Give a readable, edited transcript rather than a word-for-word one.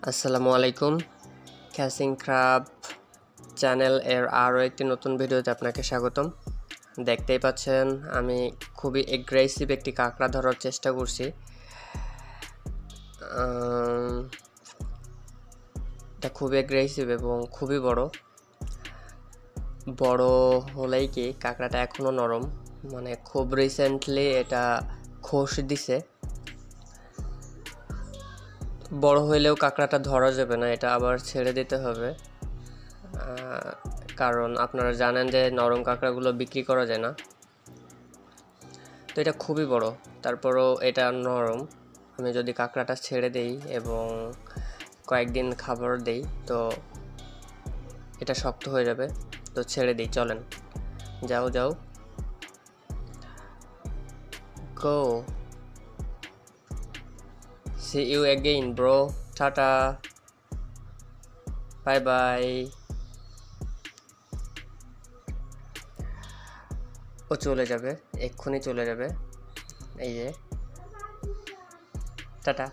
আসসালামু আলাইকুম। Catching crab channel এর আরও একটি নতুন ভিডিওতে আপনাকে স্বাগতম। দেখতেই পাচ্ছেন আমি খুবই এগ্রেসিভ একটি কাঁকড়া ধরার চেষ্টা করছি। এটা খুবই এগ্রেসিভ এবং খুবই বড় হলেই কি কাঁকড়াটা এখনও নরম, মানে খুব রিসেন্টলি এটা খোস দিছে। বড় হইলেও কাঁকড়াটা ধরা যাবে না, এটা আবার ছেড়ে দিতে হবে, কারণ আপনারা জানেন যে নরম কাঁকড়াগুলো বিক্রি করা যায় না। তো এটা খুবই বড়, তারপরও এটা নরম। আমি যদি কাঁকড়াটা ছেড়ে দেই এবং কয়েকদিন খাবার দেই তো এটা শক্ত হয়ে যাবে। তো ছেড়ে দিই, চলেন যাও যাও গো, see you again bro, tata, bye bye. ও চলে যাবে, এক্ষুনি চলে যাবে, এই যে টাটা।